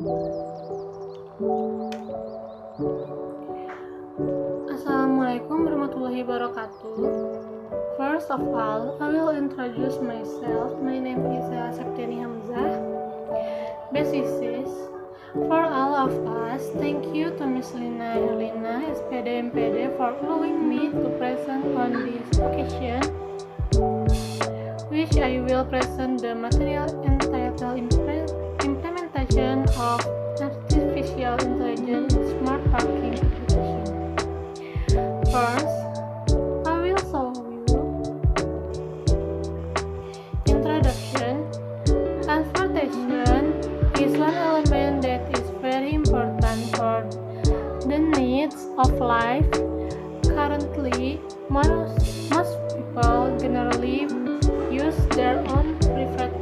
Assalamualaikum warahmatullahi wabarakatuh. First of all, I will introduce myself. My name is Septiani Hamzah. Best wishes for all of us. Thank you to Miss Lina Erlina, SPD MPD, for allowing me to present on this occasion, which I will present the material entitled Implementation of Artificial Intelligence in Smart Parking Application. First, I will show you introduction. Transportation is one element that is very important for the needs of life. Currently, most people generally use their own private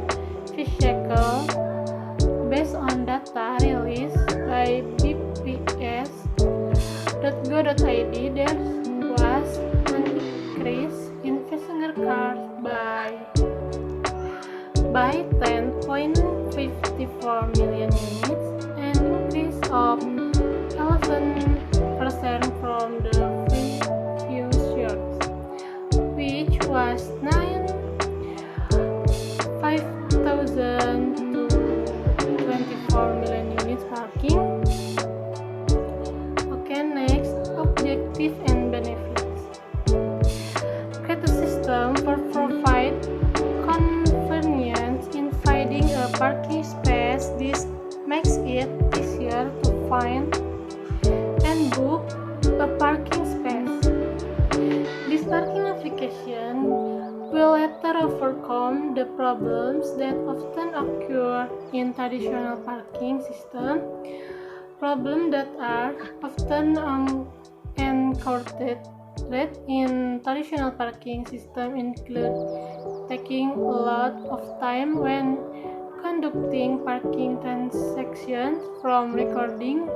vehicle. Based on data released by bps.go.id, there was an increase in passenger cars by 10.54 million units, an increase of 11% from the previous year, which was 5,000 to 24 million units parking. Okay, next, objective and benefits. Create a system for provide convenience in finding a parking space. This makes it easier to find and book a parking space. This parking application will later overcome the problems that often occur in traditional parking system. Problems that are often encountered in traditional parking system include taking a lot of time when conducting parking transactions, from recording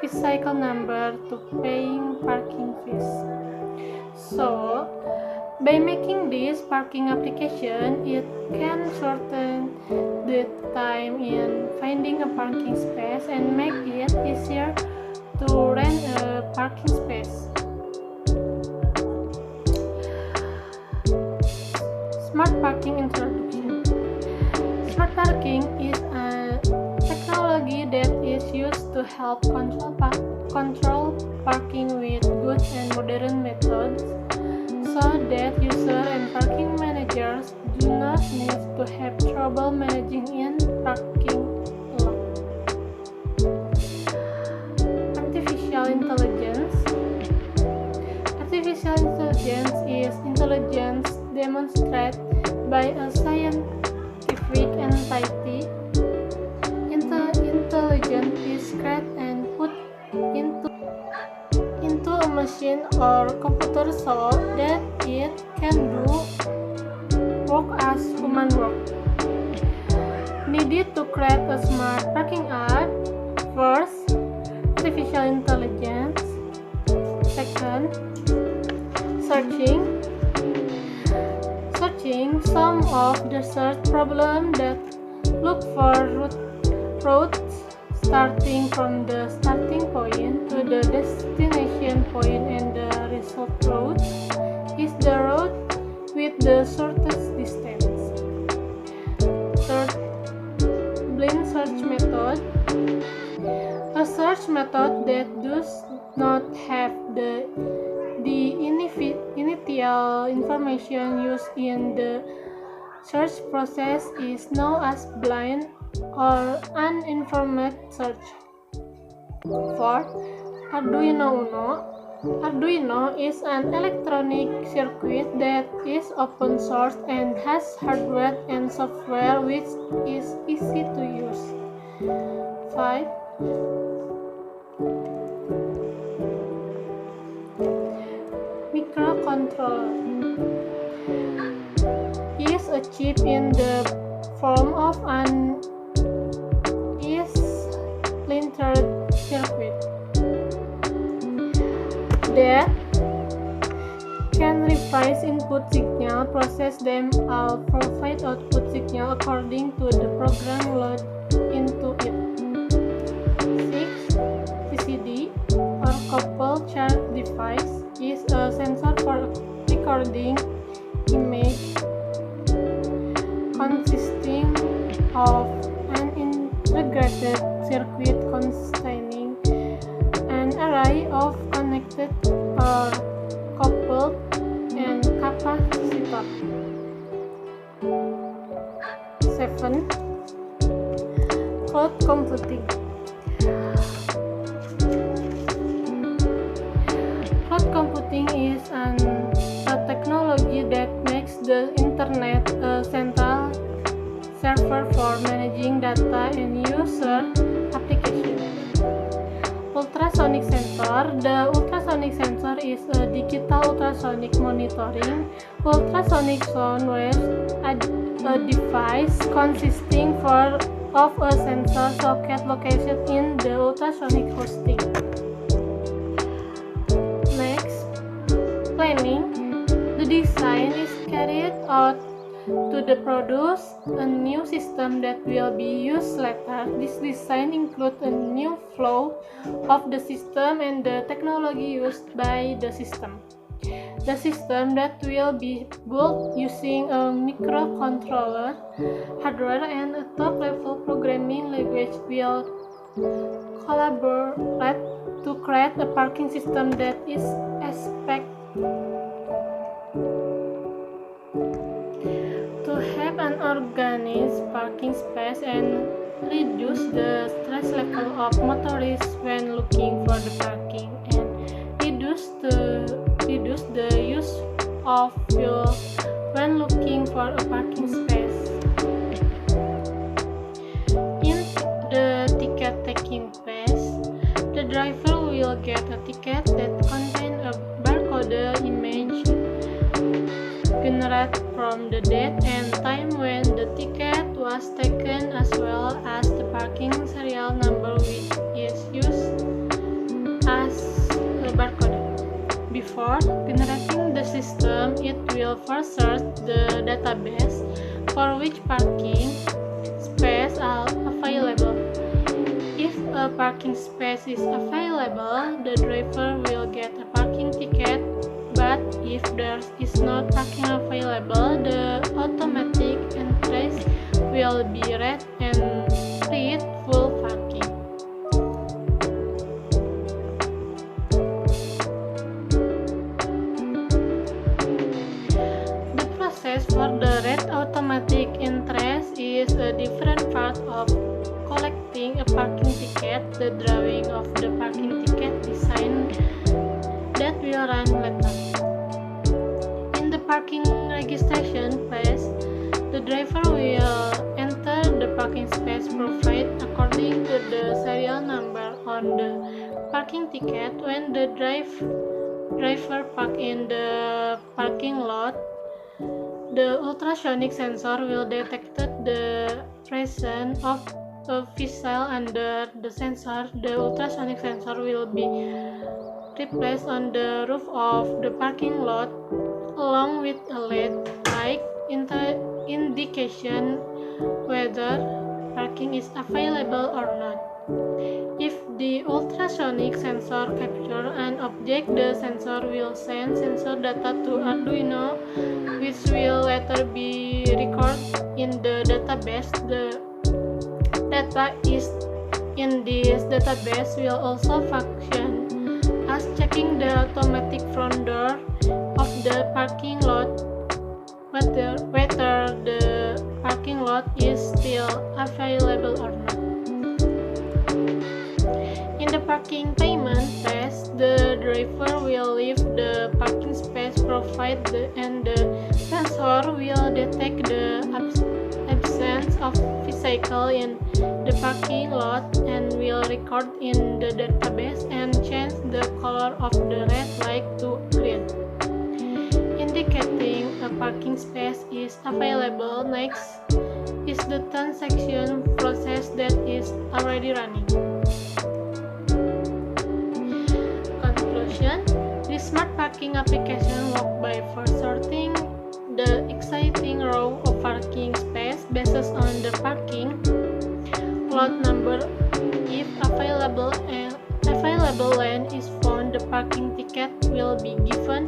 vehicle number to paying parking fees. So, by making this parking application, it can shorten the time in finding a parking space and make it easier to rent a parking space. Smart parking introduction. Smart parking is a technology that is used to help control parking with good and modern methods, so that users and parking managers do not need to have trouble managing in parking lot. Artificial intelligence. Artificial intelligence is intelligence demonstrated by a scientific entity. Intelligence is created and put into a machine or computer so that it can do work as human work. Needed to create a smart parking app. First, artificial intelligence. Second, searching some of the search problems that look for routes starting from the starting point to the destination point, and the result route is the route with the shortest distance. Third, blind search method. A search method that does not have the initial information used in the search process is known as blind or uninformed search. Fourth, Arduino Uno. Arduino is an electronic circuit that is open source and has hardware and software which is easy to use. 5. Microcontroller is a chip in the form of an splintered circuit that can reprise input signal, process them, or provide output signal according to the program loaded into it. recording image consisting of an integrated circuit containing an array of connected or coupled and capacitor. 7. Cloud computing. Cloud computing is a technology that makes the internet a central server for managing data and user applications. Ultrasonic sensor. The ultrasonic sensor is a digital ultrasonic monitoring ultrasonic sound waves, a device consisting of a sensor socket located in the ultrasonic housing. Next, planning. The design is carried out to produce a new system that will be used later. This design includes a new flow of the system and the technology used by the system. The system that will be built using a microcontroller hardware and a top-level programming language will collaborate to create a parking system that is expected to have an organized parking space and reduce the stress level of motorists when looking for the parking and reduce the use of fuel when looking for a parking space. In the ticket taking phase, the driver will get a ticket that contains a barcode image generated from the date and time when the ticket was taken, as well as the parking serial number which is used as a barcode. Before generating the system, it will first search the database for which parking space are available. If a parking space is available, the driver will get a parking ticket. But if there is no parking available, the automatic entrance will be read and read full parking. The process for the read automatic entrance is a different part of collecting a parking ticket. The drawing of the parking ticket design that will run later. In the parking registration phase, the driver will enter the parking space provided according to the serial number on the parking ticket. When the driver parks in the parking lot, the ultrasonic sensor will detect the presence of a vessel under the sensor. The ultrasonic sensor will be placed on the roof of the parking lot along with a LED light indication whether parking is available or not. If the ultrasonic sensor captures an object, the sensor will send sensor data to Arduino, which will later be recorded in the database. The data is in this database will also function as checking the automatic front door of the parking lot whether the parking lot is still available or not. In the parking payment phase, the driver will leave the parking space provided and the sensor will detect the absence of vehicle in the parking lot and will record in the database and change the color of the red light to green, indicating a parking space is available. Next is the transaction process that is already running. Conclusion: this smart parking application works by first sorting the existing row of parking space based on the parking lot number. If available land is found, the parking ticket will be given.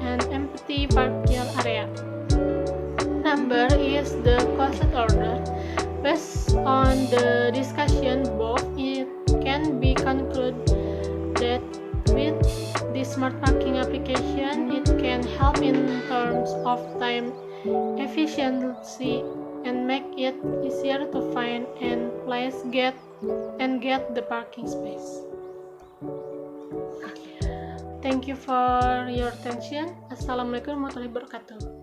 An empty free parking area. Number is the closed order. Based on the discussion above, it can be concluded that with the smart parking application, it can help in terms of time efficiency and make it easier to find and get the parking space. Thank you for your attention. Assalamualaikum warahmatullahi wabarakatuh.